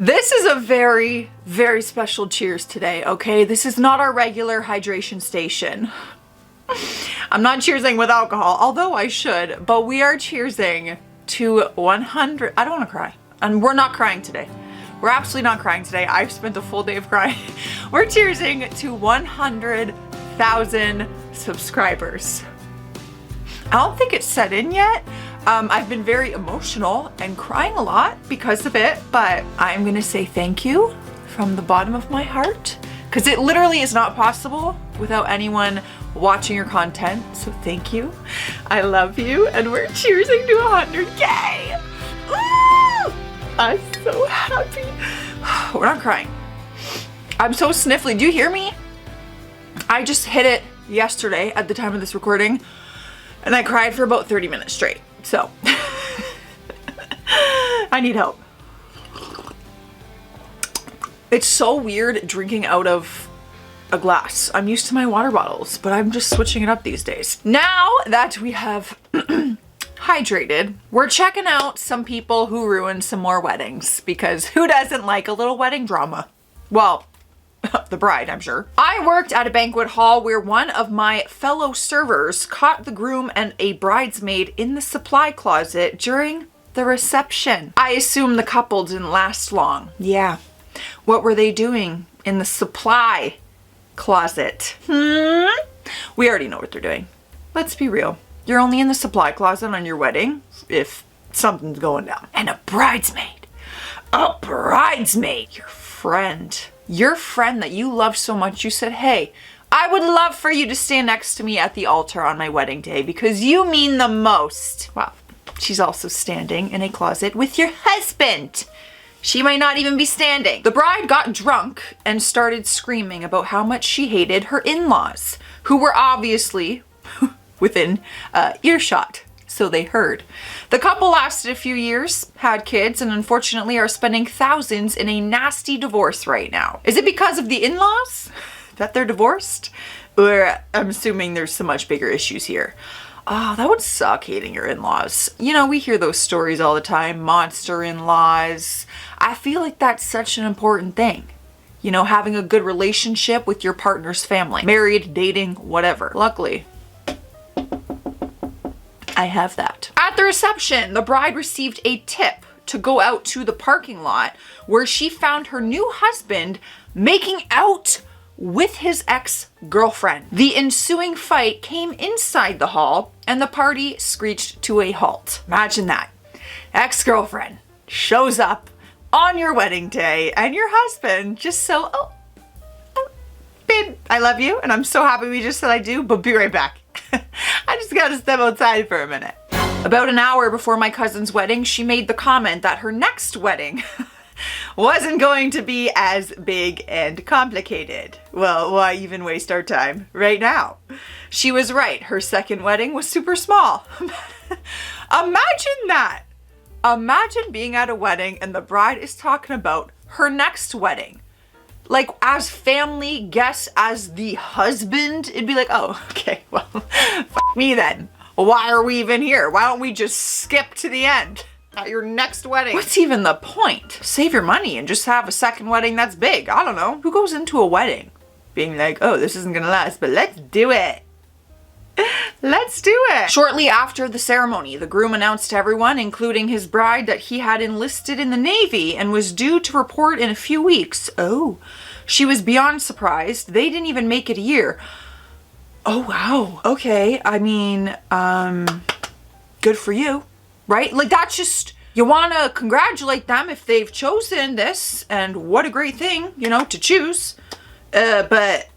This is a very, very special cheers today, okay? This is not our regular hydration station. I'm not cheersing with alcohol, although I should, but we are cheersing to 100. I don't want to cry. And we're not crying today. We're absolutely not crying today. I've spent a full day of crying. We're cheersing to 100,000 subscribers. I don't think it's set in yet. I've been very emotional and crying a lot because of it, but I'm gonna say thank you from the bottom of my heart, because it literally is not possible without anyone watching your content. So thank you. I love you, and we're cheersing to 100K. Woo! I'm so happy. We're not crying. I'm so sniffly. Do you hear me? I just hit it yesterday at the time of this recording, and I cried for about 30 minutes straight. So I need help. It's so weird drinking out of a glass. I'm used to my water bottles, but I'm just switching it up these days. Now that we have hydrated, we're checking out some people who ruined some more weddings, because who doesn't like a little wedding drama? Well, the bride, I'm sure. I worked at a banquet hall where one of my fellow servers caught the groom and a bridesmaid in the supply closet during the reception. I assume the couple didn't last long. Yeah. What were they doing in the supply closet? We already know what they're doing. Let's be real. You're only in the supply closet on your wedding if something's going down. And a bridesmaid. A bridesmaid. Your friend that you love so much, you said, hey, I would love for you to stand next to me at the altar on my wedding day because you mean the most. Wow. She's also standing in a closet with your husband. She might not even be standing. The bride got drunk and started screaming about how much she hated her in-laws, who were obviously within earshot. So they heard. The couple lasted a few years, had kids, and unfortunately are spending thousands in a nasty divorce right now. Is it because of the in-laws that they're divorced? Or I'm assuming there's so much bigger issues here. Oh, that would suck, hating your in-laws. You know, we hear those stories all the time, monster in-laws. I feel like that's such an important thing. You know, having a good relationship with your partner's family. Married, dating, whatever. Luckily, I have that. At the reception, the bride received a tip to go out to the parking lot where she found her new husband making out with his ex-girlfriend. The ensuing fight came inside the hall and the party screeched to a halt. Imagine that. Ex-girlfriend shows up on your wedding day and your husband just so, oh, babe, I love you and I'm so happy we just said I do, but be right back. I just gotta step outside for a minute. About an hour before my cousin's wedding, she made the comment that her next wedding wasn't going to be as big and complicated. Well, why even waste our time right now? She was right. Her second wedding was super small. Imagine that. Imagine being at a wedding and the bride is talking about her next wedding. Like, as family guests, as the husband, it'd be like, oh, okay, well, fuck me then. Why are we even here? Why don't we just skip to the end at your next wedding? What's even the point? Save your money and just have a second wedding that's big. I don't know. Who goes into a wedding being like, oh, this isn't gonna last, but let's do it. Let's do it. Shortly after the ceremony, the groom announced to everyone, including his bride, that he had enlisted in the Navy and was due to report in a few weeks. Oh, she was beyond surprised. They didn't even make it a year. Oh, wow. Okay. I mean, good for you, right? Like, that's just, you want to congratulate them if they've chosen this, and what a great thing, you know, to choose. But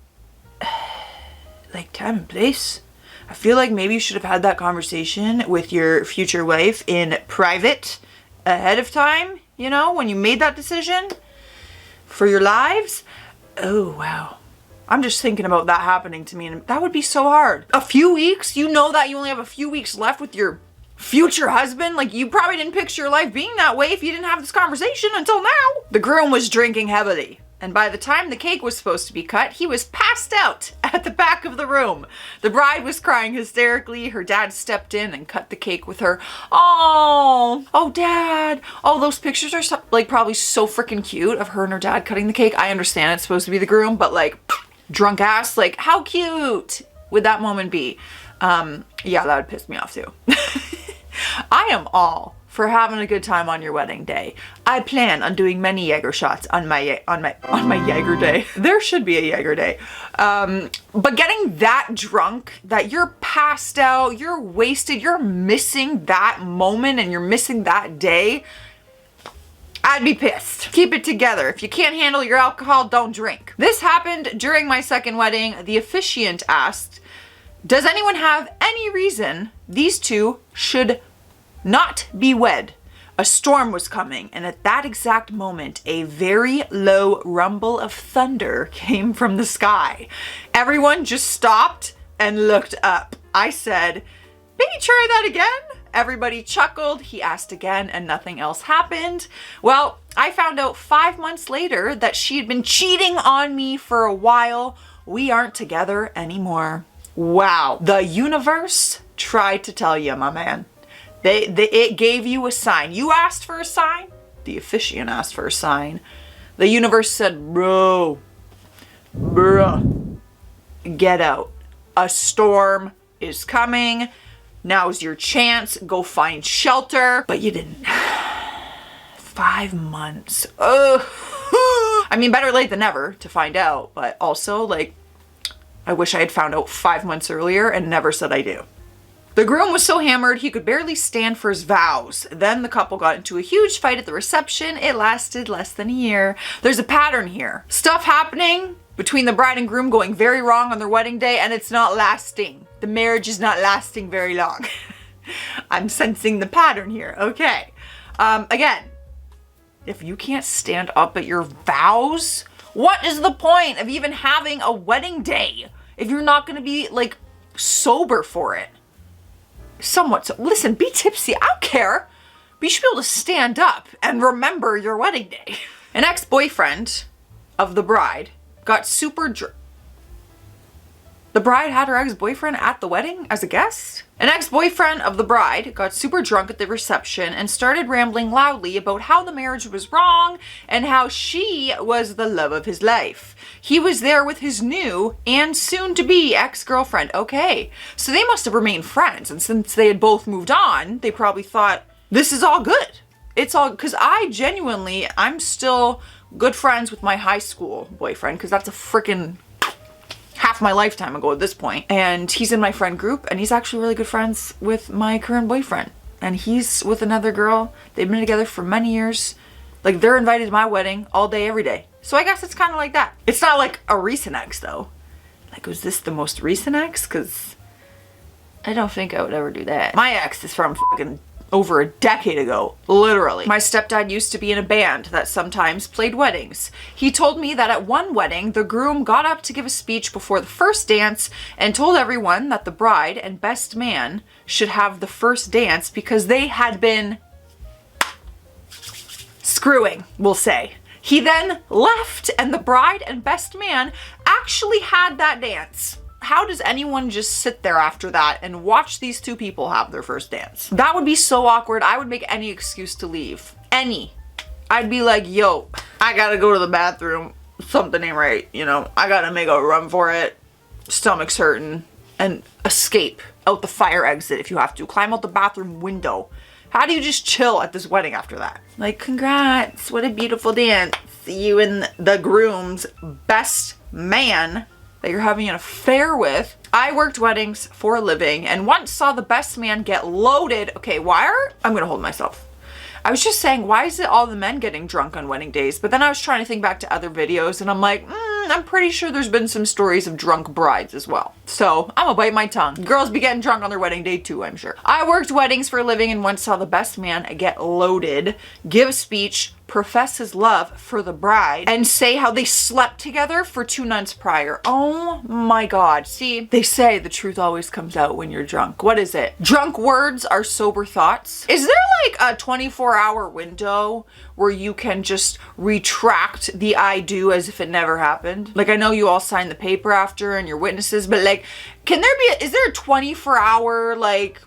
like, time and place. I feel like maybe you should have had that conversation with your future wife in private ahead of time, you know, when you made that decision for your lives. Oh, wow. I'm just thinking about that happening to me, and that would be so hard. A few weeks? You know that you only have a few weeks left with your future husband. Like, you probably didn't picture your life being that way if you didn't have this conversation until now. The groom was drinking heavily, and by the time the cake was supposed to be cut, he was passed out at the back of the room. The bride was crying hysterically. Her dad stepped in and cut the cake with her. Oh, Dad. Oh, those pictures are so, like, probably so freaking cute of her and her dad cutting the cake. I understand it's supposed to be the groom, but like, drunk ass, like, how cute would that moment be? Yeah, that would piss me off too. I am all for having a good time on your wedding day. I plan on doing many Jaeger shots on my Jaeger day. There should be a Jaeger day. But getting that drunk that you're passed out, you're wasted, you're missing that moment and you're missing that day, I'd be pissed. Keep it together. If you can't handle your alcohol, don't drink. This happened during my second wedding. The officiant asked, does anyone have any reason these two should not be wed? A storm was coming, and at that exact moment, a very low rumble of thunder came from the sky. Everyone just stopped and looked up. I said, maybe try that again? Everybody chuckled. He asked again, and nothing else happened. Well, I found out 5 months later that she had been cheating on me for a while. We aren't together anymore. Wow. The universe tried to tell you, my man. It gave you a sign. You asked for a sign. The officiant asked for a sign. The universe said, bruh, get out. A storm is coming. Now's your chance. Go find shelter. But you didn't. 5 months. Ugh. I mean, better late than never to find out. But also, like, I wish I had found out 5 months earlier and never said I do. The groom was so hammered he could barely stand for his vows. Then the couple got into a huge fight at the reception. It lasted less than a year. There's a pattern here. Stuff happening between the bride and groom going very wrong on their wedding day, and it's not lasting. The marriage is not lasting very long. I'm sensing the pattern here. Okay. Again, if you can't stand up at your vows, what is the point of even having a wedding day if you're not going to be, like, sober for it? Somewhat so. Listen, be tipsy. I don't care. But you should be able to stand up and remember your wedding day. An ex-boyfriend of the bride got super drunk. The bride had her ex-boyfriend at the wedding as a guest? An ex-boyfriend of the bride got super drunk at the reception and started rambling loudly about how the marriage was wrong and how she was the love of his life. He was there with his new and soon-to-be ex-girlfriend. Okay, so they must have remained friends, and since they had both moved on, they probably thought, this is all good. It's all, because I'm still good friends with my high school boyfriend, because that's a freaking half my lifetime ago at this point. And he's in my friend group, and he's actually really good friends with my current boyfriend. And he's with another girl. They've been together for many years. Like, they're invited to my wedding all day, every day. So I guess it's kind of like that. It's not like a recent ex, though. Like, was this the most recent ex? Because I don't think I would ever do that. My ex is from fucking over a decade ago, literally. My stepdad used to be in a band that sometimes played weddings. He told me that at one wedding, the groom got up to give a speech before the first dance and told everyone that the bride and best man should have the first dance because they had been screwing, we'll say. He then left and the bride and best man actually had that dance. How does anyone just sit there after that and watch these two people have their first dance? That would be so awkward. I would make any excuse to leave. Any. I'd be like, yo, I gotta go to the bathroom. Something ain't right, you know. I gotta make a run for it. Stomach's hurting. And escape out the fire exit if you have to. Climb out the bathroom window. How do you just chill at this wedding after that? Like, congrats, what a beautiful dance. You and the groom's best man that you're having an affair with. I worked weddings for a living and once saw the best man get loaded. Okay, I'm gonna hold myself. I was just saying, why is it all the men getting drunk on wedding days? But then I was trying to think back to other videos and I'm like, I'm pretty sure there's been some stories of drunk brides as well. So I'm gonna bite my tongue. Girls be getting drunk on their wedding day too, I'm sure. I worked weddings for a living and once saw the best man get loaded, give a speech, profess his love for the bride and say how they slept together for 2 nights prior. Oh my God. See, they say the truth always comes out when you're drunk. What is it? Drunk words are sober thoughts. Is there like a 24-hour window where you can just retract the I do as if it never happened? Like, I know you all signed the paper after and you're witnesses, but like, is there a 24-hour like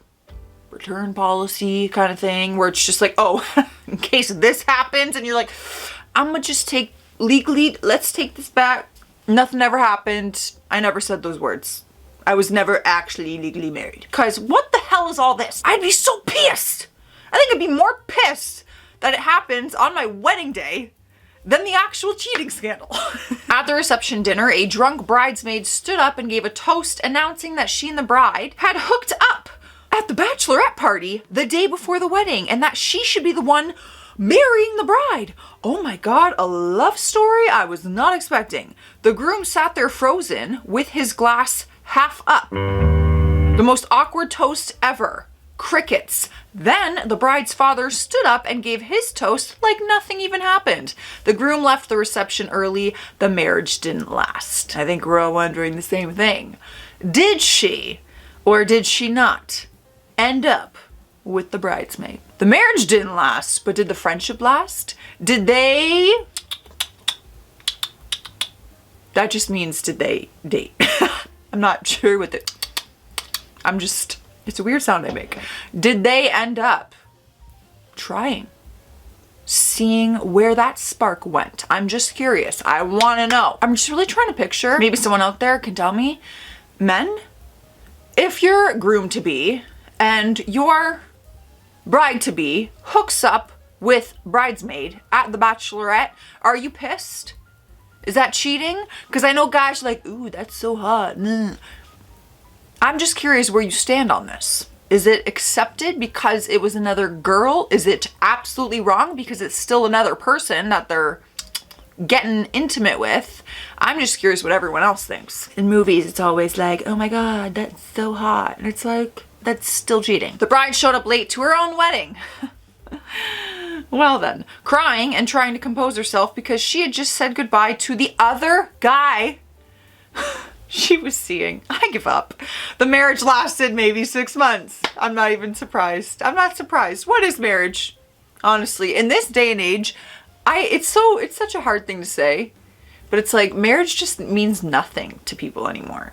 return policy kind of thing where it's just like, oh, in case this happens, and you're like, I'm gonna just let's take this back. Nothing ever happened. I never said those words. I was never actually legally married. Cause what the hell is all this? I'd be so pissed. I think I'd be more pissed that it happens on my wedding day than the actual cheating scandal. At the reception dinner, a drunk bridesmaid stood up and gave a toast announcing that she and the bride had hooked up at the bachelorette party the day before the wedding, and that she should be the one marrying the bride. Oh my God, a love story I was not expecting. The groom sat there frozen with his glass half up. The most awkward toast ever. Crickets. Then the bride's father stood up and gave his toast like nothing even happened. The groom left the reception early. The marriage didn't last. I think we're all wondering the same thing. Did she, or did she not, end up with the bridesmaid? The marriage didn't last, but did the friendship last? Did they... That just means, did they date? I'm not sure what the... It's a weird sound I make. Did they end up trying? Seeing where that spark went? I'm just curious. I want to know. I'm just really trying to picture. Maybe someone out there can tell me. Men, if your groom-to-be and your bride-to-be hooks up with bridesmaid at the bachelorette, are you pissed? Is that cheating? Because I know guys are like, ooh, that's so hot. I'm just curious where you stand on this. Is it accepted because it was another girl? Is it absolutely wrong because it's still another person that they're getting intimate with? I'm just curious what everyone else thinks. In movies, it's always like, oh my God, that's so hot. And it's like, that's still cheating. The bride showed up late to her own wedding. Well then, crying and trying to compose herself because she had just said goodbye to the other guy she was seeing. I give up. The marriage lasted maybe 6 months. I'm not even surprised. I'm not surprised. What is marriage? Honestly, in this day and age, it's such a hard thing to say, but it's like marriage just means nothing to people anymore.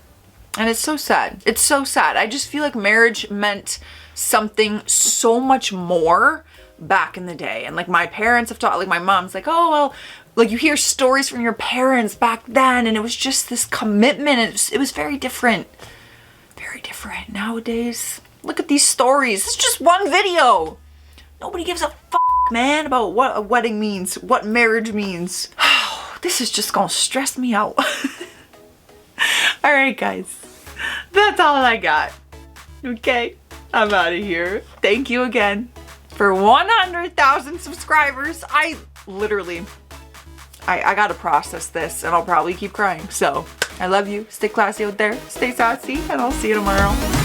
And it's so sad. It's so sad. I just feel like marriage meant something so much more back in the day. And like my parents have taught, like my mom's like, oh, well, like you hear stories from your parents back then and it was just this commitment. It was very different. Very different. Nowadays, look at these stories. It's just one video. Nobody gives a fuck, man, about what a wedding means, what marriage means. This is just gonna stress me out. All right, guys. That's all I got. Okay, I'm out of here. Thank you again for 100,000 subscribers. I gotta process this and I'll probably keep crying. So I love you. Stay classy out there. Stay sassy, and I'll see you tomorrow.